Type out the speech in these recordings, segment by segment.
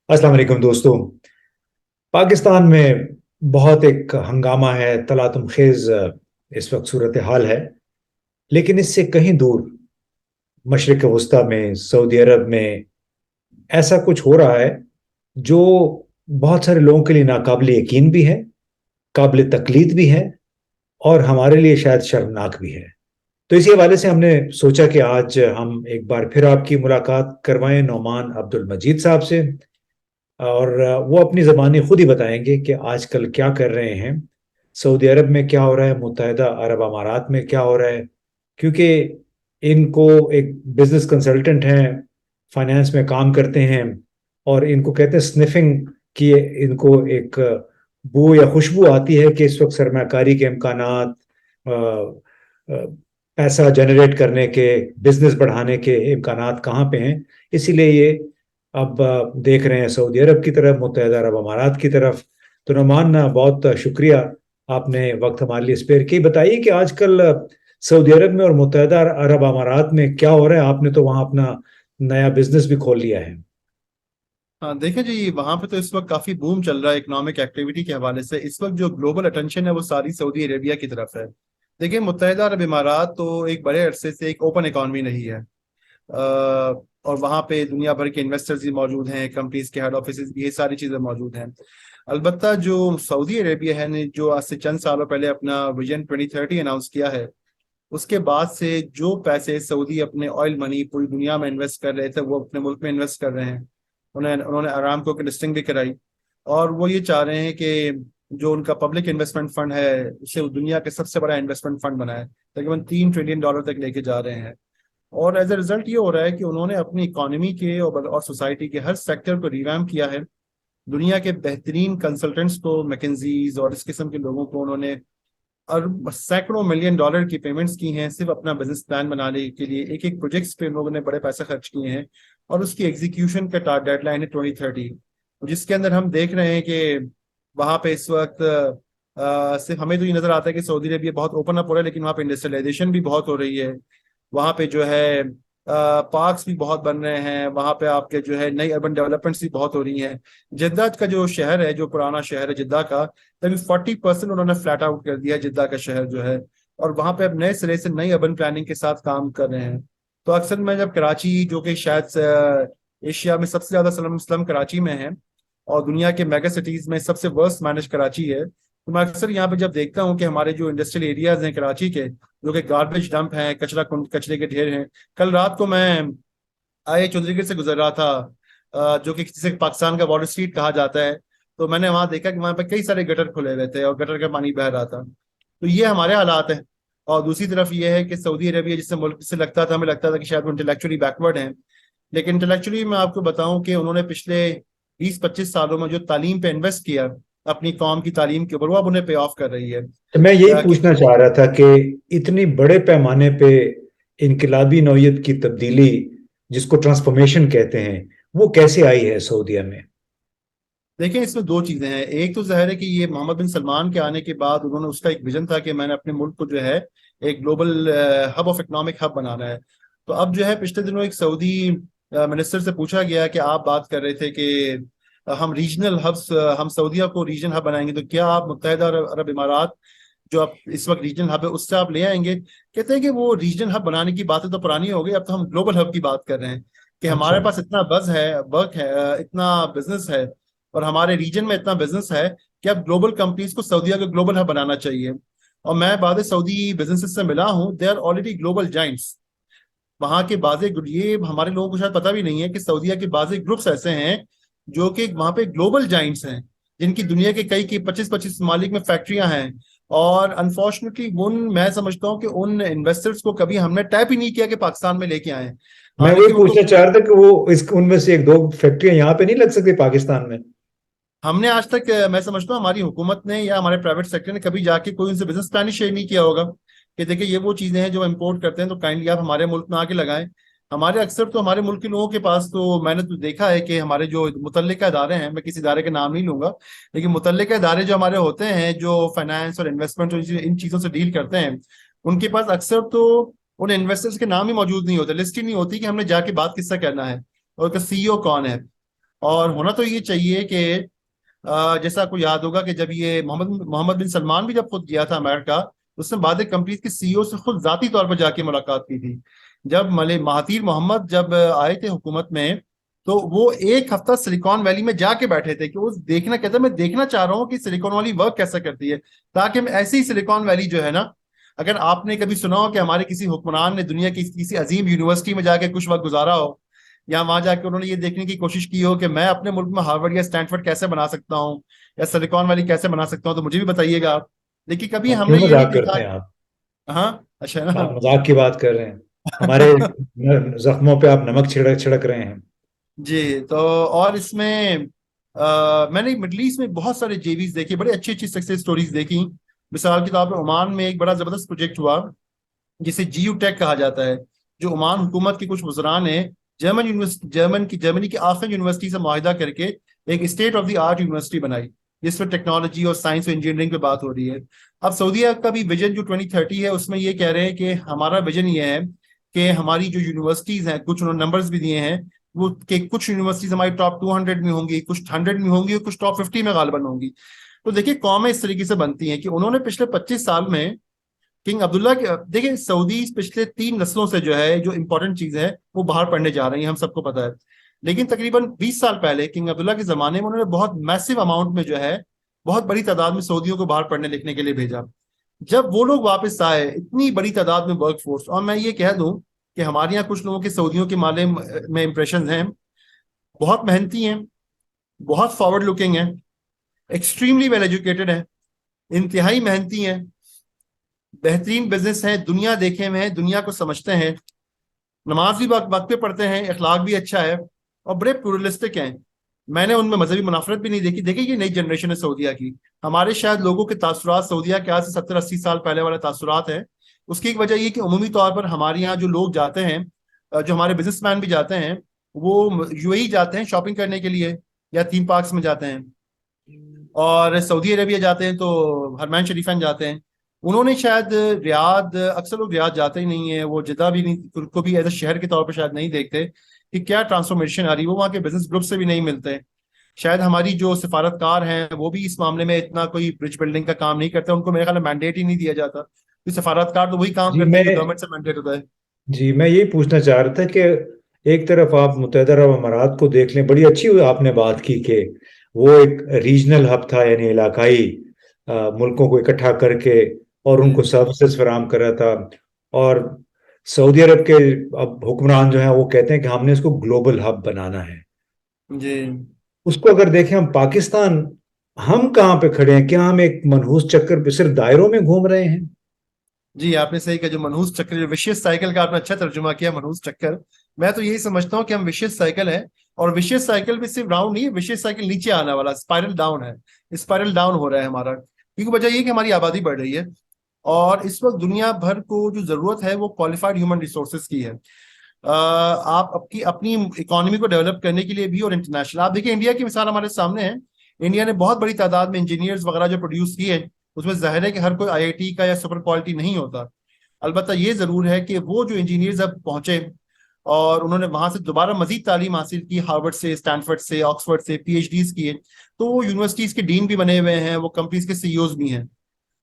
अस्सलाम वालेकुम दोस्तों। पाकिस्तान में बहुत एक हंगामा है, तलातुम खेज इस वक्त सूरत हाल है। लेकिन इससे कहीं दूर मशरिक वस्ता में, सऊदी अरब में ऐसा कुछ हो रहा है जो बहुत सारे लोगों के लिए नाकाबिल यकीन भी है, काबिल तकलीद भी है और हमारे लिए शायद शर्मनाक भी है। तो इसी हवाले से हमने सोचा कि आज हम एक बार फिर आपकी मुलाकात करवाएं नौमान अब्दुल मजीद साहब से। और वो अपनी ज़बानी खुद ही बताएंगे कि आजकल क्या कर रहे हैं, सऊदी अरब में क्या हो रहा है, मुत्तहदा अरब अमारात में क्या हो रहा है। क्योंकि इनको एक बिजनेस कंसल्टेंट हैं, फाइनेंस में काम करते हैं, और इनको कहते हैं स्निफिंग, कि इनको एक बू या खुशबू आती है कि इस वक्त सरमाकारी के इम्कानात, पैसा जनरेट करने के, बिजनेस बढ़ाने के इम्कानात कहाँ पे हैं। इसीलिए ये अब देख रहे हैं सऊदी अरब की तरफ, मुत्तहदा अरब अमारात की तरफ। तो नुमान, बहुत शुक्रिया, आपने वक्त हमारे लिए स्पेयर की। बताइए कि आजकल सऊदी अरब में और मुत्तहदा अरब अमारात में क्या हो रहा है। आपने तो वहाँ अपना नया बिजनेस भी खोल लिया है। हाँ, देखें जी, वहां पे तो इस वक्त काफी बूम चल रहा है इकोनॉमिक एक्टिविटी के हवाले से। इस वक्त जो ग्लोबल अटेंशन है वो सारी सऊदी अरेबिया की तरफ है। देखिए, मुत्तहदा अरब इमारात तो एक बड़े अरसे से एक ओपन इकॉनमी नहीं है। और वहाँ पे दुनिया भर के इन्वेस्टर्स भी मौजूद हैं, कंपनीज के हेड ऑफिस, ये सारी चीजें मौजूद हैं। अलबत्ता जो सऊदी अरेबिया है ने जो आज से चंद सालों पहले अपना विजन 2030 अनाउंस किया है, उसके बाद से जो पैसे सऊदी अपने ऑयल मनी पूरी दुनिया में इन्वेस्ट कर रहे थे वो अपने मुल्क में इन्वेस्ट कर रहे हैं। उन्होंने अरामको की लिस्टिंग भी कराई। और वो ये चाह रहे हैं कि जो उनका पब्लिक इन्वेस्टमेंट फंड है उसे वो दुनिया के सबसे बड़ा इन्वेस्टमेंट फंड बनाए, तकरीबन $3 ट्रिलियन तक लेके जा रहे हैं। और एज ए रिजल्ट ये हो रहा है कि उन्होंने अपनी इकोनॉमी के और सोसाइटी के हर सेक्टर को रिवैम्प किया है। दुनिया के बेहतरीन कंसल्टेंट्स को, मैकेंजीज और इस किस्म के लोगों को उन्होंने और सैकड़ों मिलियन डॉलर की पेमेंट्स की हैं सिर्फ अपना बिजनेस प्लान बनाने के लिए। एक एक प्रोजेक्ट्स पे लोगों ने बड़े पैसे खर्च किए हैं और उसकी एग्जीक्यूशन का डेडलाइन है 2030, जिसके अंदर हम देख रहे हैं कि वहां पे इस वक्त सिर्फ हमें तो ये नजर आता है कि सऊदी अरबिया बहुत ओपन अप हो रहा है, लेकिन वहाँ पे इंडस्ट्रियलाइजेशन भी बहुत हो रही है। वहाँ पे जो है पार्क्स भी बहुत बन रहे हैं। वहाँ पे आपके जो है नई अर्बन डेवलपमेंट्स भी बहुत हो रही हैं। जिद्दा का जो शहर है, जो पुराना शहर है जिद्दा का, तभी 40% उन्होंने फ्लैट आउट कर दिया जिद्दा का शहर जो है। और वहां पे अब नए सिरे से नई अर्बन प्लानिंग के साथ काम कर रहे हैं। तो अक्सर मैं जब कराची, जो कि शायद एशिया में सबसे ज्यादा स्लम स्लम कराची में है और दुनिया के मेगा सिटीज में सबसे वर्स्ट मैनेज कराची है, तो मैं अक्सर यहाँ पे जब देखता हूँ कि हमारे जो इंडस्ट्रियल एरियाज हैं कराची के, जो कि गार्बेज डंप हैं, कचरे के ढेर हैं। कल रात को मैं आई चौधरीगढ़ से गुजर रहा था, जो कि जिसे पाकिस्तान का वॉटर स्ट्रीट कहा जाता है। तो मैंने वहां देखा कि वहां पे कई सारे गटर खुले हुए थे और गटर का पानी बह रहा था। तो ये हमारे हालात हैं। और दूसरी तरफ ये है कि सऊदी अरेबिया, जिससे मुल्क से लगता था, हमें लगता था कि शायद वो इंटेलेक्चुअली बैकवर्ड हैं, लेकिन इंटेलेक्चुअली मैं आपको बताऊं कि उन्होंने पिछले 20-25 सालों में जो तालीम पे इन्वेस्ट किया अपनी कौम की तालीम के ऊपर, वो अब उन्हें पे ऑफ कर रही है। तो मैं यही कि पूछना चाह रहा था कि इतनी बड़े पैमाने पे इनकलाबी नौयत की तब्दीली, जिसको ट्रांसफॉर्मेशन कहते हैं, वो कैसे आई है सऊदीया में। देखिए, इसमें दो चीजें हैं। एक तो जाहिर है कि ये मोहम्मद बिन सलमान के आने के बाद उन्होंने, उसका एक विजन था कि मैंने अपने मुल्क को जो है एक global hub of economic hub बनाना है। तो अब जो है पिछले दिनों एक सऊदी मिनिस्टर से पूछा गया कि आप बात कर रहे थे कि हम रीजनल हब्स, हम सऊदीया को रीजन हब बनाएंगे, तो क्या आप मुत्तहदा अरब अरब इमारात जो अब इस वक्त रीजनल हब है उससे आप ले आएंगे? कहते हैं कि वो रीजनल हब बनाने की बातें तो पुरानी हो गई, अब तो हम ग्लोबल हब की बात कर रहे हैं। कि अच्छा। हमारे पास इतना बज है, वर्क है, इतना बिजनेस है और हमारे रीजन में इतना बिजनेस है कि अब ग्लोबल कंपनीज को सऊदीया को ग्लोबल हब बनाना चाहिए। और मैं बाद सऊदी बिजनेसेस से मिला हूँ, they are already global giants. वहां के बाजे, ये हमारे लोगों को शायद पता भी नहीं है कि सऊदीया के बाजे ग्रुप्स ऐसे हैं जो कि वहां पे ग्लोबल जाइंट्स हैं, जिनकी दुनिया के कई की 25-25 मालिक में फैक्ट्रियां हैं। और अनफॉर्चुनेटली उन, मैं समझता हूँ कि उन इन्वेस्टर्स को कभी हमने टैप ही नहीं किया कि पाकिस्तान में लेके आए। मैं वही हालांकि उनको पूछना चाह रहा था कि वो इस उनमें से एक दो फैक्ट्रियां यहाँ पे नहीं लग सकती पाकिस्तान में। हमने आज तक, मैं समझता हूँ हमारी हुकूमत ने या हमारे प्राइवेट सेक्टर ने कभी जाके कोई उनसे बिजनेस प्लान ही शेयर नहीं किया होगा कि देखिए ये वो चीजें हैं जो इम्पोर्ट करते हैं, तो काइंडली आप हमारे मुल्क में आके लगाएं। हमारे अक्सर तो हमारे मुल्क के लोगों के पास, तो मैंने तो देखा है कि हमारे जो मुतल्लिका इदारे हैं, मैं किसी इदारे का नाम नहीं लूंगा, लेकिन मुतल्लिका इदारे जो हमारे होते हैं, जो फाइनेंस और इन्वेस्टमेंट और इन चीजों से डील करते हैं, उनके पास अक्सर तो उन इन्वेस्टर्स के नाम ही मौजूद नहीं होते, लिस्ट ही नहीं होती कि हमने जाके बात किससे करना है और उसका सीईओ कौन है। और होना तो ये चाहिए कि जैसा आपको याद होगा कि जब ये मोहम्मद मोहम्मद बिन सलमान भी जब खुद गया था अमेरिका, उसने बाद कंपनीज के सीईओ से खुद जाती तौर पर जाके मुलाकात की थी। जब मले महातीर मोहम्मद जब आए थे हुकूमत में, तो वो एक हफ्ता सिलिकॉन वैली में जाके बैठे थे कि वो देखना, कहता मैं देखना चाह रहा हूँ कि सिलिकॉन वैली वर्क कैसा करती है, ताकि हम ऐसी ही सिलिकॉन वैली जो है ना, अगर आपने कभी सुना हो कि हमारे किसी हुक्मरान ने दुनिया की किसी अजीम यूनिवर्सिटी में जाके कुछ वक्त गुजारा हो, या वहां जाके उन्होंने ये देखने की कोशिश की हो कि मैं अपने मुल्क में हार्वर्ड या स्टैनफोर्ड कैसे बना सकता हूँ, या सिलिकॉन वैली कैसे बना सकता हूँ, तो मुझे भी बताइएगा आप। लेकिन कभी आप क्यों हमने ये नहीं मजाक देखा। करते हैं आप? हाँ, अच्छा है ना। आप मजाक की बात कर रहे हैं, हमारे जख्मों पे आप नमक छिड़क छिड़क रहे हैं। जी, तो और इसमें मैंने मिडल ईस्ट में बहुत सारे जेवीज देखे, बड़े अच्छी अच्छी सक्सेस स्टोरीज देखी। मिसाल के तौर पर ओमान में एक बड़ा जबरदस्त प्रोजेक्ट हुआ जिसे जीयू टेक कहा जाता है, जो ओमान हुकूमत के कुछ वज़रा ने जर्मनी की आफिन यूनिवर्सिटी से मुआहिदा करके एक state of the art university बनाई, जिसमें टेक्नोलॉजी और साइंस और इंजीनियरिंग पे बात हो रही है। अब सऊदीया का भी विजन जो 2030 है, उसमें ये कह रहे हैं कि हमारा विजन ये है कि हमारी जो यूनिवर्सिटीज हैं, कुछ उन्होंने नंबर्स भी दिए हैं, वो कि कुछ यूनिवर्सिटीज हमारी टॉप 200 में होंगी, कुछ 100 में होंगी और कुछ टॉप 50 में गालिबन होंगी। तो देखिए कौमें इस तरीके से बनती हैं कि उन्होंने पिछले 25 साल में किंग अब्दुल्ला के, देखिए सऊदी पिछले 3 नस्लों से जो है, जो इंपॉर्टेंट चीज है वो बाहर पढ़ने जा रही है, हम सबको पता है। लेकिन तकरीबन 20 साल पहले किंग अब्दुल्ला के जमाने में उन्होंने बहुत मैसिव अमाउंट में जो है, बहुत बड़ी तादाद में सऊदियों को बाहर पढ़ने लिखने के लिए भेजा। जब वो लोग वापस आए, इतनी बड़ी तादाद में वर्क फोर्स, और मैं ये कह दूं कि हमारे यहाँ कुछ लोगों के सऊदियों के माले में इंप्रेशन हैं, बहुत मेहनती हैं, बहुत फॉरवर्ड लुकिंग हैं, एक्सट्रीमली वेल एजुकेटेड हैं, इंतहाई मेहनती हैं, बेहतरीन बिजनेस है, दुनिया देखे हुए हैं, दुनिया को समझते हैं, नमाज भी वक्त वक्त पे पढ़ते हैं, अखलाक भी अच्छा है, और बड़े प्लुरलिस्टिक हैं। मैंने उनमें मजहबी मुनाफरत भी नहीं देखी। देखिए ये नई जनरेशन है सऊदिया की। हमारे शायद लोगों के तासुरात सऊदिया के आज से 70-80 साल पहले वाले तासुरात हैं। उसकी एक वजह ये कि उमूमी तौर पर हमारे यहाँ जो लोग जाते हैं, जो हमारे बिजनेसमैन भी जाते हैं, वो यूएई जाते हैं शॉपिंग करने के लिए, या थीम पार्क्स में जाते हैं, और सऊदी अरेबिया जाते हैं तो हरमैन शरीफान जाते हैं। उन्होंने शायद रियाद, अक्सर लोग रियाद जाते ही नहीं है, वो जिद्दा भी नहीं, उनको भी एज ए शहर के तौर पर शायद नहीं देखते कि क्या ट्रांसफॉर्मेशन आ रही है, वो वहाँ के बिजनेस ग्रुप से भी नहीं मिलते। शायद हमारी जो सिफारतकार हैं वो भी इस मामले में इतना कोई ब्रिज बिल्डिंग का काम नहीं करते, उनको मेरे ख्याल में मैंडेट ही नहीं दिया जाता, तो सिफारतकार तो वही काम जी करते मैं हैं जो गवर्नमेंट से मैंडेट होता है। जी मैं यही पूछना चाह रहा था कि एक तरफ आप मुत्तहदा अरब अमारात को देख लें, बड़ी अच्छी आपने बात की कि वो एक रीजनल हब था, यानी इलाकाई मुल्कों को इकट्ठा करके और उनको जी। सर्विसेज फराहम कर रहा था। और सऊदी अरब के अब हुक्मरान जो हैं वो कहते हैं कि हमने इसको ग्लोबल हब बनाना है। जी। उसको अगर देखें हम पाकिस्तान, हम कहाँ पे खड़े हैं? क्या हम एक मनहूस चक्कर पे सिर्फ दायरों में घूम रहे हैं? जी, आपने सही कहा, जो मनहूस चक्र, जो विशियस साइकिल का आपने अच्छा तर्जुमा किया, मनहूस चक्कर। मैं तो यही समझता हूँ कि हम विशियस साइकिल है, और विशियस साइकिल भी सिर्फ राउंड नहीं है, विशियस साइकिल नीचे आने वाला स्पाइरल डाउन है। स्पाइरल डाउन हो रहा है हमारा, क्योंकि वजह ये है कि हमारी आबादी बढ़ रही है, और इस वक्त दुनिया भर को जो जरूरत है वो क्वालिफाइड ह्यूमन रिसोर्सेज की है। आप आपकी अपनी इकोनॉमी को डेवलप करने के लिए भी, और इंटरनेशनल, आप देखिए इंडिया की मिसाल हमारे सामने है। इंडिया ने बहुत बड़ी तादाद में इंजीनियर्स वगैरह जो प्रोड्यूस किए, उसमें जाहिर है कि हर कोई आईआईटी का या सुपर क्वालिटी नहीं होता। अलबत्ता ये जरूर है कि वो जो इंजीनियर्स अब पहुंचे और उन्होंने वहां से दोबारा मजीद तालीम हासिल की, हार्वर्ड से, स्टैनफोर्ड से, ऑक्सफोर्ड से पीएचडीज किए, तो वो यूनिवर्सिटीज के डीन भी बने हुए हैं, वो कंपनीज के सीईओज भी हैं।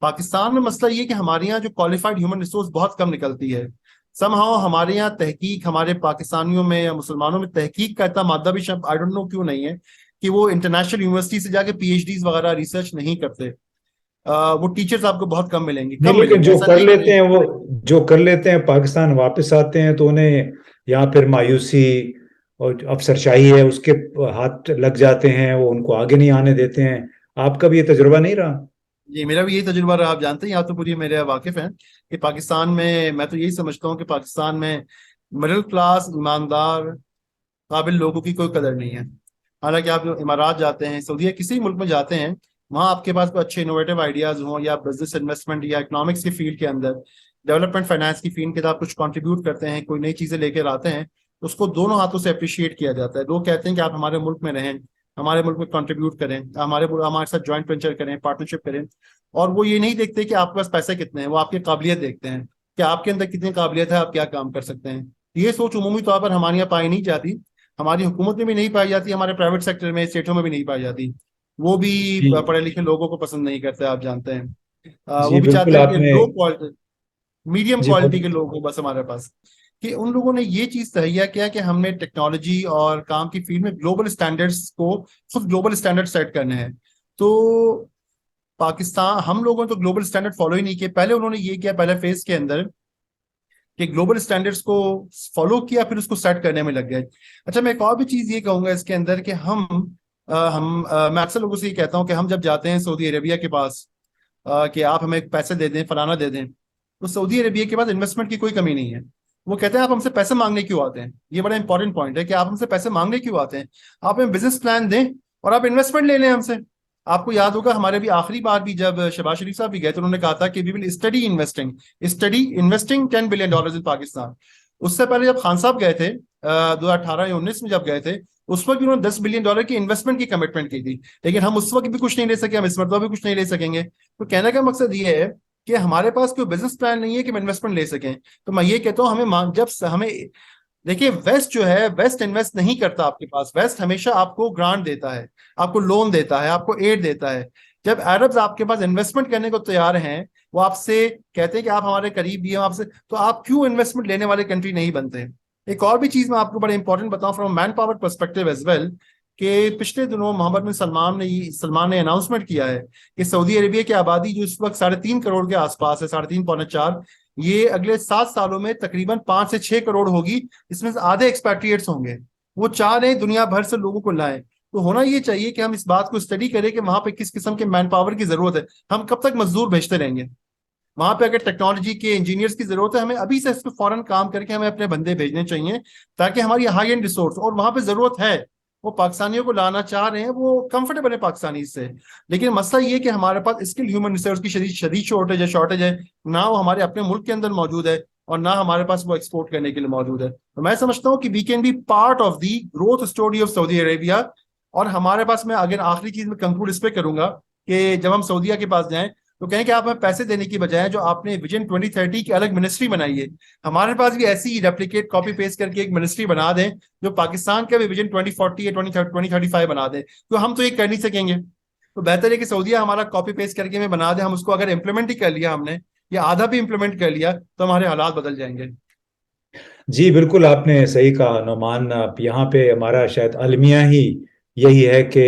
पाकिस्तान में मसला ये कि हमारे यहाँ जो क्वालिफाइड ह्यूमन रिसोर्स बहुत कम निकलती है। समहाउ हमारे यहाँ तहकीक, हमारे पाकिस्तानियों में या मुसलमानों में तहकीक का इतना मादा भी, शब्द आई डोंट नो क्यों नहीं है, कि वो इंटरनेशनल यूनिवर्सिटी से जाके पीएचडीज वगैरह रिसर्च नहीं करते। वो टीचर्स आपको बहुत कम मिलेंगे, नहीं, कम लेकिन मिलेंगे, जो ऐसा कर नहीं कि लेते नहीं। हैं वो, जो कर लेते हैं पाकिस्तान वापस आते हैं तो उन्हें यहाँ फिर मायूसी और जो अफसरशाही है उसके हाथ लग जाते हैं, वो उनको आगे नहीं आने देते हैं। आपका भी ये तजुर्बा नहीं रहा? जी, मेरा भी यही तजुर्बा रहा। आप जानते हैं, आप तो पूरी मेरे वाकिफ हैं कि पाकिस्तान में, मैं तो यही समझता हूँ कि पाकिस्तान में मिडिल क्लास, ईमानदार, काबिल लोगों की कोई कदर नहीं है। हालांकि आप जो इमारात जाते हैं, सऊदी या किसी मुल्क में जाते हैं, वहाँ आपके पास कोई अच्छे इनोवेटिव आइडियाज हों, या बिजनेस इन्वेस्टमेंट या इकोनॉमिक्स की फील्ड के अंदर, डेवलपमेंट फाइनेंस की फील्ड के अंदर आप कुछ कंट्रीब्यूट करते हैं, कोई नई चीजें लेकर आते हैं, तो उसको दोनों हाथों से अप्रिशिएट किया जाता है। लोग कहते हैं कि आप हमारे मुल्क में रहें, हमारे मुल्क में कंट्रीब्यूट करें, हमारे साथ ज्वाइंट वेंचर करें, पार्टनरशिप करें। और वो ये नहीं देखते कि आपके पास पैसे कितने हैं, वो आपकी काबिलियत देखते हैं कि आपके अंदर कितनी काबिलियत है, आप क्या काम कर सकते हैं। ये सोच उमूमी तौर पर हमारे यहाँ पाई नहीं जाती। हमारी हुकूमत में भी नहीं पाई जाती, हमारे प्राइवेट सेक्टर में, स्टेटों में भी नहीं पाई जाती। वो भी जी पढ़े लिखे लोगों को पसंद नहीं करते, आप जानते हैं। वो जी भी चाहते बिल्कुल हैं कि आपने। लो क्वालिटी, मीडियम जी क्वालिटी बोलिए। के लोग हो बस हमारे पास। कि उन लोगों ने ये चीज तहैया किया कि हमने टेक्नोलॉजी और काम की फील्ड में ग्लोबल स्टैंडर्ड्स को, खुद ग्लोबल स्टैंडर्ड सेट करने हैं। तो पाकिस्तान, हम लोगों ने तो ग्लोबल स्टैंडर्ड फॉलो ही नहीं किए। पहले उन्होंने ये किया, पहले फेज के अंदर, कि ग्लोबल स्टैंडर्ड्स को फॉलो किया, फिर उसको सेट करने में लग गए। अच्छा, मैं एक और भी चीज ये कहूंगा इसके अंदर कि मैं अक्सर लोगों से ये कहता हूँ कि हम जब जाते हैं सऊदी अरेबिया के पास, कि आप हमें पैसे दे दें, फलाना दे दें, तो सऊदी अरेबिया के पास इन्वेस्टमेंट की कोई कमी नहीं है। वो कहते हैं आप हमसे पैसे मांगने क्यों आते हैं? ये बड़ा इंपॉर्टेंट पॉइंट है कि आप हमसे पैसे मांगने क्यों आते हैं? आप हमें बिजनेस प्लान दें और आप इन्वेस्टमेंट ले लें हमसे। आपको याद होगा हमारे भी आखिरी बार भी जब शहबाज शरीफ साहब भी गए तो उन्होंने कहा था कि we will study investing $10 billion in Pakistan. उससे पहले जब खान साहब गए थे 2018 या 19 में जब गए थे, उस वक्त भी उन्होंने $10 बिलियन की इन्वेस्टमेंट की कमिटमेंट की थी। लेकिन हम उस वक्त भी कुछ नहीं ले सके, हम इस मरतबा भी कुछ नहीं ले सकेंगे। तो कहने का मकसद ये है कि हमारे पास कोई बिजनेस प्लान नहीं है कि हम इन्वेस्टमेंट ले सकें। तो मैं ये कहता हूँ हमें देखिए, वेस्ट जो है, वेस्ट इन्वेस्ट नहीं करता आपके पास। वेस्ट हमेशा आपको ग्रांट देता है, आपको लोन देता है, आपको एड देता है। जब अरब्स आपके पास इन्वेस्टमेंट करने को तैयार हैं, वो आपसे कहते हैं कि आप हमारे करीब भी हैं आपसे, तो आप क्यों इन्वेस्टमेंट लेने वाले कंट्री नहीं बनते? एक और भी चीज मैं आपको बड़ा इंपॉर्टेंट बताऊं from man power perspective as well, कि पिछले दिनों मोहम्मद बिन सलमान ने अनाउंसमेंट किया है कि सऊदी अरेबिया की आबादी जो इस वक्त 3.5 करोड़ के आसपास है, 3.5 पौने 4, ये अगले 7 सालों में तकरीबन 5 से 6 करोड़ होगी। इसमें से आधे एक्सपैट्रिएट्स होंगे। वो चाह रहे हैं दुनिया भर से लोगों को लाएं। तो होना ये चाहिए कि हम इस बात को स्टडी करें कि वहां पे किस किस्म के मैन पावर की जरूरत है। हम कब तक मजदूर भेजते रहेंगे? वहां पे अगर टेक्नोलॉजी के इंजीनियर्स की जरूरत है, हमें अभी से इस पे फौरन काम करके हमें अपने बंदे भेजने चाहिए, ताकि हमारी हाई एंड रिसोर्स, और वहां पे जरूरत है, वो पाकिस्तानियों को लाना चाह रहे हैं, वो कंफर्टेबल है पाकिस्तानी से। लेकिन मसला ये है कि हमारे पास स्किल ह्यूमन रिसोर्स की शदीद शदीद शॉर्टेज है। ना वो हमारे अपने मुल्क के अंदर मौजूद है, और ना हमारे पास वो एक्सपोर्ट करने के लिए मौजूद है। तो मैं समझता हूँ कि we can be part of the growth story of Saudi Arabia. और हमारे पास, मैं अगर आखिरी चीज में कंक्लूड इस पे करूंगा, कि जब हम सऊदीया के पास जाएं तो कहें कि आप हमें पैसे देने की बजाय जो आपने विजन 2030 की अलग मिनिस्ट्री बनाई है, हमारे पास भी ऐसी ही रेप्लिकेट कॉपी पेस्ट करके एक मिनिस्ट्री बना दें, जो पाकिस्तान का भी विजन 2040 या 2035 बना दें। तो हम तो ये कर नहीं सकेंगे। तो बेहतर है कि सऊदीया हमारा कॉपी पेस्ट करके हमें बना दे। हम उसको अगर इम्प्लीमेंट ही कर लिया हमने, या आधा भी इम्प्लीमेंट कर लिया, तो हमारे हालात बदल जाएंगे। जी बिल्कुल आपने सही कहा नौमान। आप यहाँ पे हमारा शायद अलमिया ही यही है कि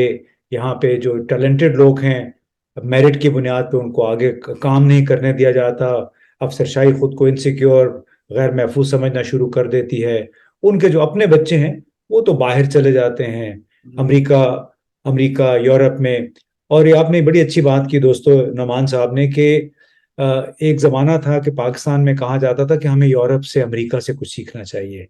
यहाँ पे जो टैलेंटेड लोग हैं, मेरिट की बुनियाद पे उनको आगे काम नहीं करने दिया जाता। अफसरशाही खुद को इनसिक्योर, गैर महफूज समझना शुरू कर देती है। उनके जो अपने बच्चे हैं वो तो बाहर चले जाते हैं, जी। अमेरिका, यूरोप में। और ये आपने बड़ी अच्छी बात की दोस्तों, नौमान साहब ने, कि एक जमाना था कि पाकिस्तान में कहा जाता था कि हमें यूरोप से, अमेरिका से कुछ सीखना चाहिए।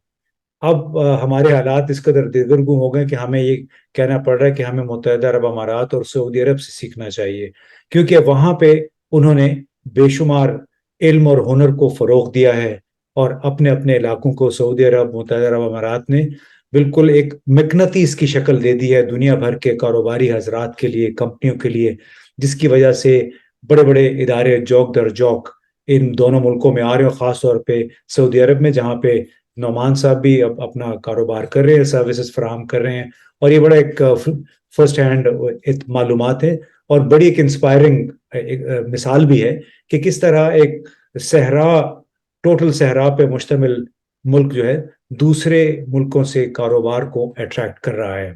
अब हमारे हालात इस कदर दिगरगू हो गए कि हमें ये कहना पड़ रहा है कि हमें मुत्तहदा अरब अमारात और सऊदी अरब से सीखना चाहिए, क्योंकि वहां पे उन्होंने बेशुमार इल्म और हुनर को फरोग दिया है। और अपने अपने इलाकों को सऊदी अरब, मुत्तहदा अरब अमारात ने बिल्कुल एक मकनतीस की शक्ल दे दी है दुनिया भर के कारोबारी हजरात के लिए, कंपनियों के लिए, जिसकी वजह से बड़े बड़े इदारे जौक दर जौक इन दोनों मुल्कों में आ रहे हो, खास तौर पे सऊदी अरब में, जहाँ पे नौमान साहब भी अब अपना कारोबार कर रहे हैं, सर्विसेज फराहम कर रहे हैं। और ये बड़ा एक फर्स्ट हैंड मालूमात है, और बड़ी एक इंस्पायरिंग मिसाल भी है कि किस तरह एक सहरा, टोटल सहरा पे मुश्तमिल मुल्क जो है दूसरे मुल्कों से कारोबार को अट्रैक्ट कर रहा है।